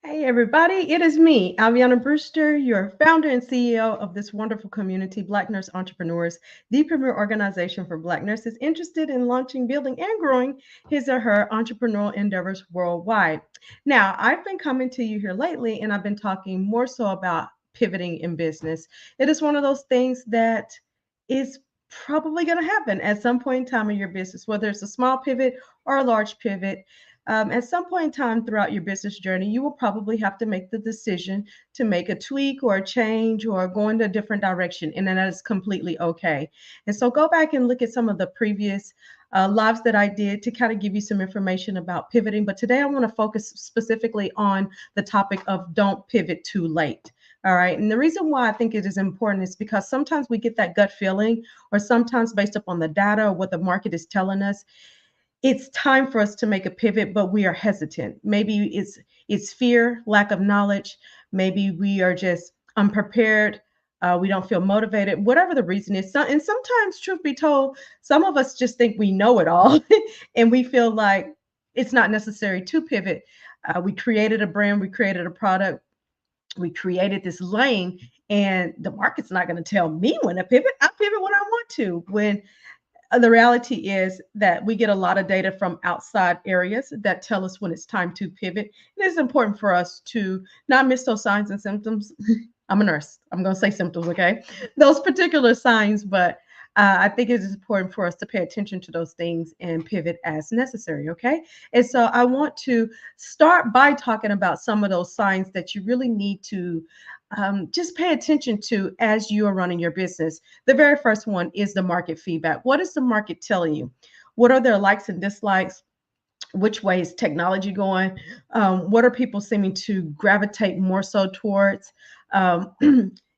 Hey, everybody, it is me, Aviana Brewster, your founder and CEO of this wonderful community, Black Nurse Entrepreneurs, the premier organization for Black nurses interested in launching, building, and growing his or her entrepreneurial endeavors worldwide. Now, I've been coming to you here lately, and I've been talking more so about pivoting in business. It is one of those things that is probably going to happen at some point in time in your business, whether it's a small pivot or a large pivot. At some point in time throughout your business journey, you will probably have to make the decision to make a tweak or a change or go into a different direction, and then that is completely okay. And so go back and look at some of the previous lives that I did to kind of give you some information about pivoting. But today I want to focus specifically on the topic of don't pivot too late. All right. And the reason why I think it is important is because sometimes we get that gut feeling, or sometimes based upon the data or what the market is telling us, it's time for us to make a pivot, but we are hesitant. Maybe it's fear, lack of knowledge. Maybe we are just unprepared. We don't feel motivated, whatever the reason is. And sometimes, truth be told, some of us just think we know it all, and we feel like it's not necessary to pivot. We created a brand, we created a product, we created this lane, and the market's not going to tell me when to pivot. I pivot when I want to. When the reality is that we get a lot of data from outside areas that tell us when it's time to pivot. It is important for us to not miss those signs and symptoms. I'm a nurse. I'm going to say symptoms, okay? Those particular signs, but I think it is important for us to pay attention to those things and pivot as necessary, okay? And so I want to start by talking about some of those signs that you really need to just pay attention to as you are running your business. The very first one is the market feedback. What is the market telling you? What are their likes and dislikes? Which way is technology going? What are people seeming to gravitate more so towards? Um,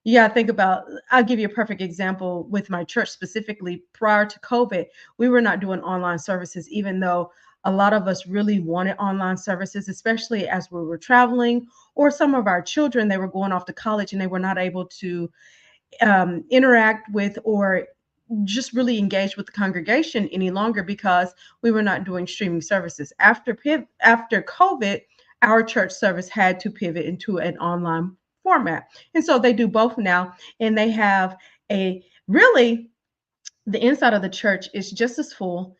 yeah, think about, I'll give you a perfect example with my church specifically. Prior to COVID, we were not doing online services, even though a lot of us really wanted online services, especially as we were traveling, or some of our children, they were going off to college and they were not able to interact with or just really engage with the congregation any longer because we were not doing streaming services. After COVID, our church service had to pivot into an online format. And so they do both now, and they have a really, the inside of the church is just as full,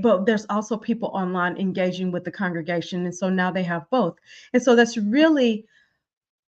but there's also people online engaging with the congregation. And so now they have both. And so that's really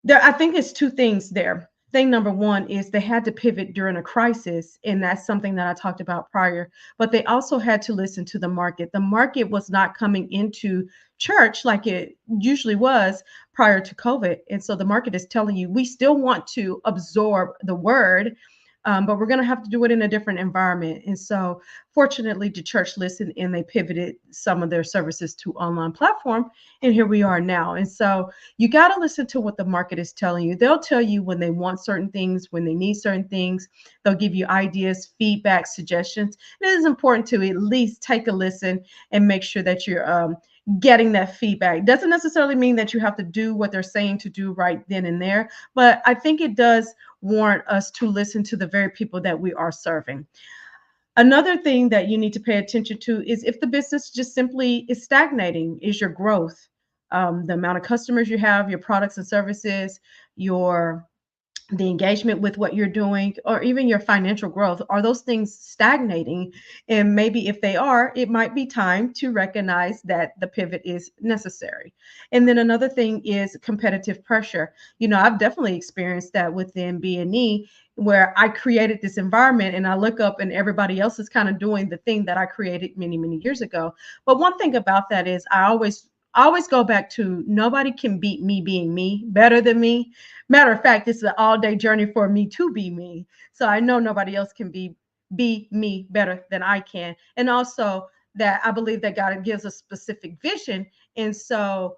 there. I think it's two things there. Thing number one is they had to pivot during a crisis, and that's something that I talked about prior. But they also had to listen to the market. The market was not coming into church like it usually was prior to COVID. And so the market is telling you, we still want to absorb the word, but we're going to have to do it in a different environment. And so, fortunately, the church listened and they pivoted some of their services to online platform. And here we are now. And so, you got to listen to what the market is telling you. They'll tell you when they want certain things, when they need certain things. They'll give you ideas, feedback, suggestions. And it is important to at least take a listen and make sure that you're getting that feedback. Doesn't necessarily mean that you have to do what they're saying to do right then and there, but I think it does warrant us to listen to the very people that we are serving. Another thing that you need to pay attention to is if the business just simply is stagnating, is your growth, the amount of customers you have, your products and services, your the engagement with what you're doing, or even your financial growth, are those things stagnating? And maybe if they are, it might be time to recognize that the pivot is necessary. And then another thing is competitive pressure. I've definitely experienced that within B&E, where I created this environment and I look up and everybody else is kind of doing the thing that I created many, many years ago. But one thing about that is I always go back to, nobody can beat me being me better than me. Matter of fact, it's an all day journey for me to be me. So I know nobody else can be me better than I can. And also that I believe that God gives a specific vision. And so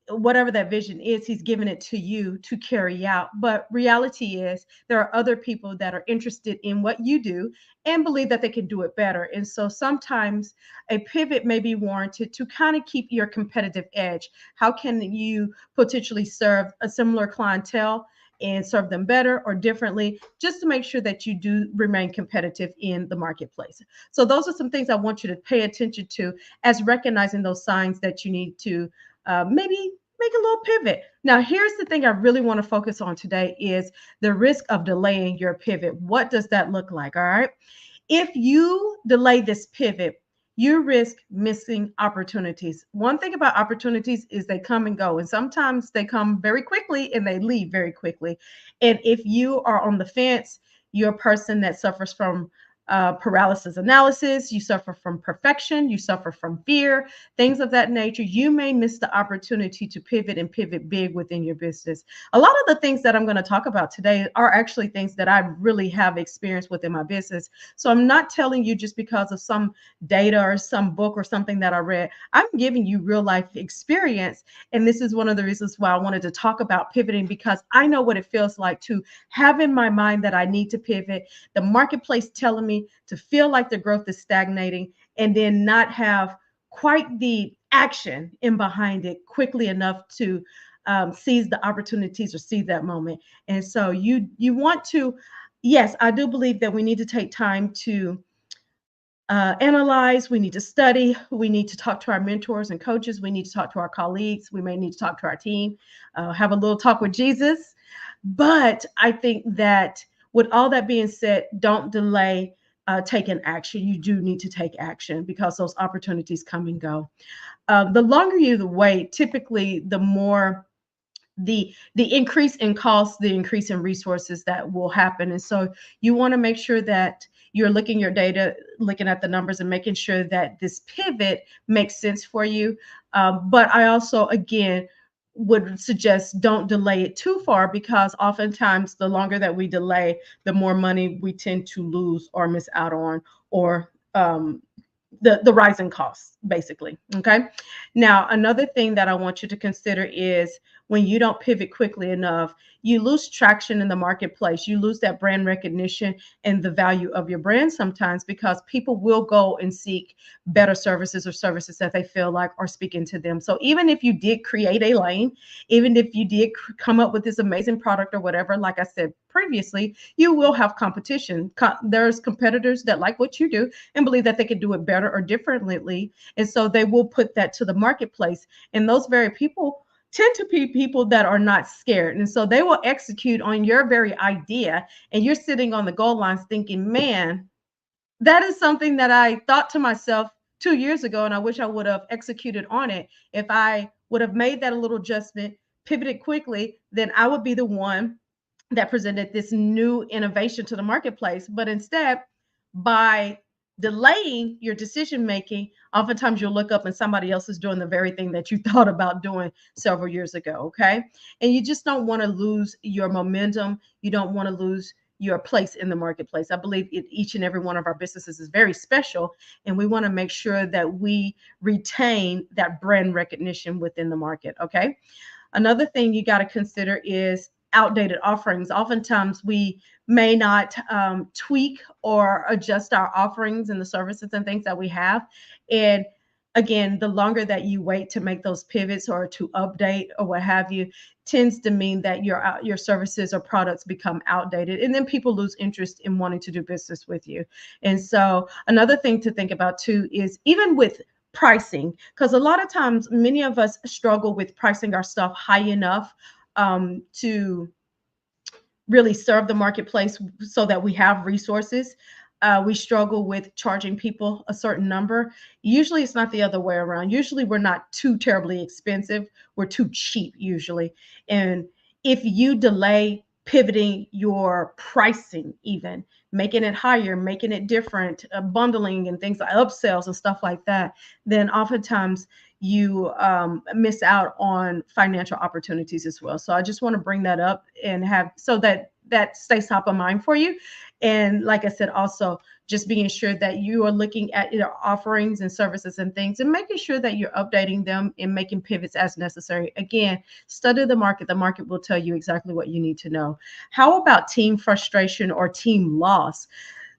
whatever that vision is, he's given it to you to carry out. But reality is there are other people that are interested in what you do and believe that they can do it better. And so sometimes a pivot may be warranted to kind of keep your competitive edge. How can you potentially serve a similar clientele and serve them better or differently, just to make sure that you do remain competitive in the marketplace? So those are some things I want you to pay attention to as recognizing those signs that you need to maybe make a little pivot. Now, here's the thing I really want to focus on today is the risk of delaying your pivot. What does that look like? All right. If you delay this pivot, you risk missing opportunities. One thing about opportunities is they come and go, and sometimes they come very quickly and they leave very quickly. And if you are on the fence, you're a person that suffers from paralysis analysis, you suffer from perfection, you suffer from fear, things of that nature, you may miss the opportunity to pivot and pivot big within your business. A lot of the things that I'm going to talk about today are actually things that I really have experience with in my business. So I'm not telling you just because of some data or some book or something that I read. I'm giving you real life experience. And this is one of the reasons why I wanted to talk about pivoting, because I know what it feels like to have in my mind that I need to pivot, the marketplace telling me to feel like the growth is stagnating, and then not have quite the action in behind it quickly enough to seize the opportunities or seize that moment. And so you want to, yes, I do believe that we need to take time to analyze, we need to study, we need to talk to our mentors and coaches, we need to talk to our colleagues, we may need to talk to our team, have a little talk with Jesus. But I think that with all that being said, don't delay taking action. You do need to take action because those opportunities come and go. The longer you wait, typically the more the increase in cost, the increase in resources that will happen. And so you want to make sure that you're looking your data, looking at the numbers, and making sure that this pivot makes sense for you. But I also, again, would suggest don't delay it too far, because oftentimes the longer that we delay, the more money we tend to lose or miss out on, or the rising costs, basically. Okay. Now, another thing that I want you to consider is when you don't pivot quickly enough, you lose traction in the marketplace. You lose that brand recognition and the value of your brand sometimes, because people will go and seek better services or services that they feel like are speaking to them. So even if you did create a lane, even if you did come up with this amazing product or whatever, like I said previously, you will have competition. There's competitors that like what you do and believe that they could do it better or differently. And so they will put that to the marketplace. And those very people tend to be people that are not scared. And so they will execute on your very idea. And you're sitting on the goal lines thinking, man, that is something that I thought to myself 2 years ago, and I wish I would have executed on it. If I would have made that a little adjustment, pivoted quickly, then I would be the one that presented this new innovation to the marketplace. But instead, by delaying your decision making, oftentimes you'll look up and somebody else is doing the very thing that you thought about doing several years ago. Okay. And you just don't want to lose your momentum. You don't want to lose your place in the marketplace. I believe each and every one of our businesses is very special, and we want to make sure that we retain that brand recognition within the market. Okay. Another thing you got to consider is outdated offerings. Oftentimes, we may not tweak or adjust our offerings and the services and things that we have. And again, the longer that you wait to make those pivots or to update or what have you, tends to mean that your services or products become outdated, and then people lose interest in wanting to do business with you. And so, another thing to think about too is even with pricing, because a lot of times many of us struggle with pricing our stuff high enough to really serve the marketplace so that we have resources. We struggle with charging people a certain number. Usually it's not the other way around. Usually we're not too terribly expensive. We're too cheap usually. And if you delay pivoting your pricing, even making it higher, making it different, bundling and things like upsells and stuff like that, then oftentimes you miss out on financial opportunities as well. So I just want to bring that up and have so that that stays top of mind for you. And like I said, also just being sure that you are looking at your offerings and services and things and making sure that you're updating them and making pivots as necessary. Again, study the market. The market will tell you exactly what you need to know. How about team frustration or team loss?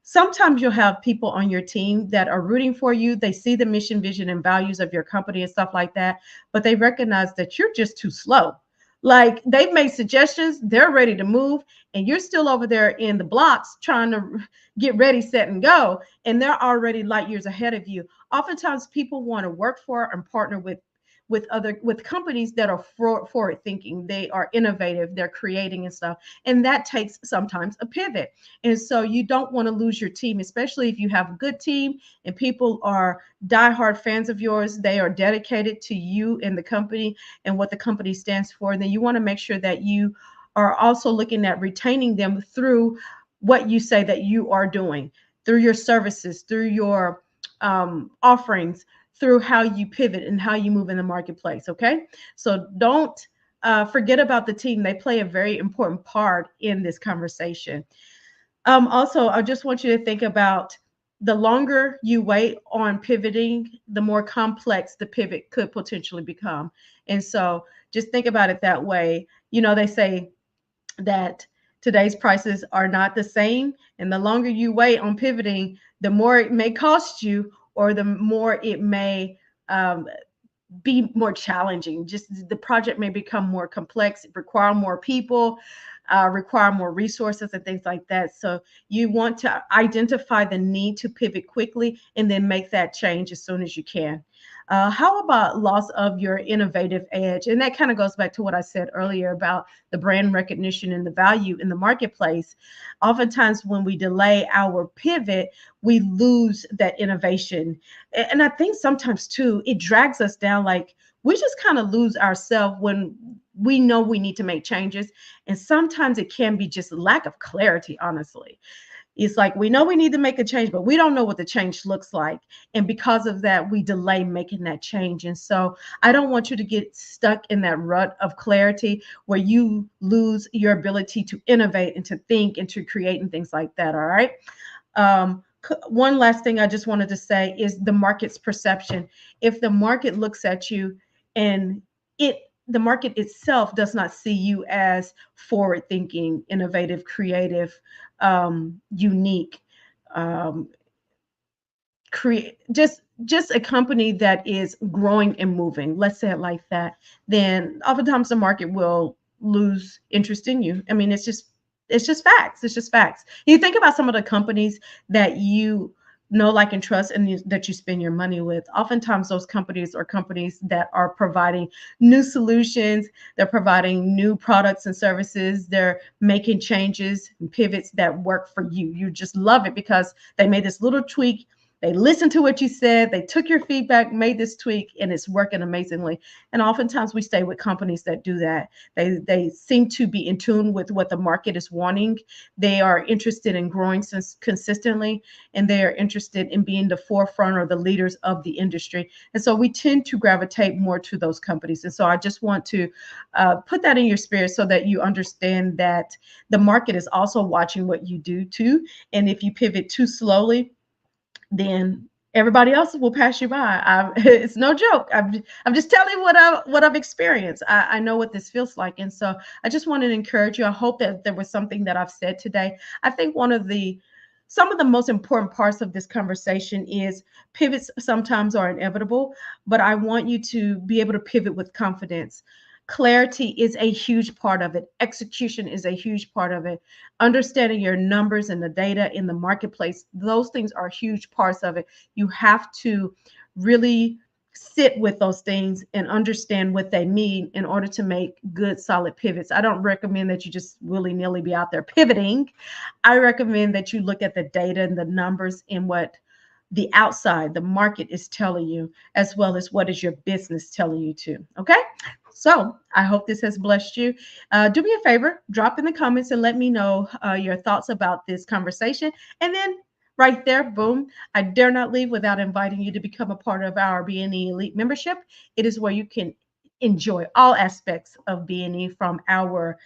Sometimes you'll have people on your team that are rooting for you. They see the mission, vision, and values of your company and stuff like that, but they recognize that you're just too slow. Like they've made suggestions, they're ready to move, and you're still over there in the blocks trying to get ready, set, and go, and they're already light years ahead of you. Oftentimes, people want to work for and partner with with companies that are forward thinking. They are innovative, they're creating and stuff, and that takes sometimes a pivot. And so you don't want to lose your team, especially if you have a good team and people are diehard fans of yours. They are dedicated to you and the company and what the company stands for. Then you want to make sure that you are also looking at retaining them through what you say that you are doing, through your services, through your offerings, through how you pivot and how you move in the marketplace. Okay. So don't forget about the team. They play a very important part in this conversation. Also, I just want you to think about the longer you wait on pivoting, the more complex the pivot could potentially become. And so just think about it that way. They say that today's prices are not the same. And the longer you wait on pivoting, the more it may cost you, or the more it may um, be more challenging. Just the project may become more complex, require more people, require more resources and things like that. So you want to identify the need to pivot quickly and then make that change as soon as you can. How about loss of your innovative edge? And that kind of goes back to what I said earlier about the brand recognition and the value in the marketplace. Oftentimes, when we delay our pivot, we lose that innovation. And I think sometimes too, it drags us down. Like we just kind of lose ourselves when we know we need to make changes. And sometimes it can be just lack of clarity, honestly. It's like we know we need to make a change, but we don't know what the change looks like. And because of that, we delay making that change. And so I don't want you to get stuck in that rut of clarity where you lose your ability to innovate and to think and to create and things like that. All right. One last thing I just wanted to say is the market's perception. If the market looks at you and the market itself does not see you as forward thinking, innovative, creative, unique, um, create just a company that is growing and moving, let's say it like that, then oftentimes the market will lose interest in you. I mean, it's just facts. It's just facts. You think about some of the companies that you know, like, and trust, and that you spend your money with. Oftentimes, those companies are companies that are providing new solutions. They're providing new products and services. They're making changes and pivots that work for you. You just love it because they made this little tweak. They listened to what you said. They took your feedback, made this tweak, and it's working amazingly. And oftentimes we stay with companies that do that. They seem to be in tune with what the market is wanting. They are interested in growing consistently, and they are interested in being the forefront or the leaders of the industry. And so we tend to gravitate more to those companies. And so I just want to put that in your spirit so that you understand that the market is also watching what you do too. And if you pivot too slowly, then everybody else will pass you by. It's no joke. I'm just telling you what I've experienced. I know what this feels like, and so I just wanted to encourage you. I hope that there was something that I've said today. I think some of the most important parts of this conversation is pivots sometimes are inevitable, but I want you to be able to pivot with confidence. Clarity is a huge part of it. Execution is a huge part of it. Understanding your numbers and the data in the marketplace, those things are huge parts of it. You have to really sit with those things and understand what they mean in order to make good, solid pivots. I don't recommend that you just willy-nilly be out there pivoting. I recommend that you look at the data and the numbers and what the outside, the market is telling you, as well as what is your business telling you to. Okay. So I hope this has blessed you. Do me a favor, drop in the comments and let me know your thoughts about this conversation. And then right there, boom, I dare not leave without inviting you to become a part of our BNE Elite membership. It is where you can enjoy all aspects of BNE, from our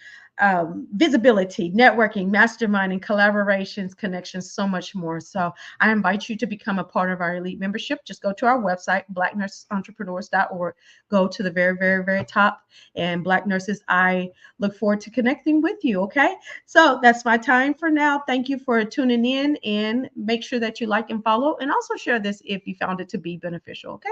visibility, networking, masterminding, collaborations, connections, so much more. So I invite you to become a part of our elite membership. Just go to our website, blacknurseentrepreneurs.org. Go to the very, very, very top. And Black Nurses, I look forward to connecting with you. Okay. So that's my time for now. Thank you for tuning in, and make sure that you like and follow, and also share this if you found it to be beneficial. Okay.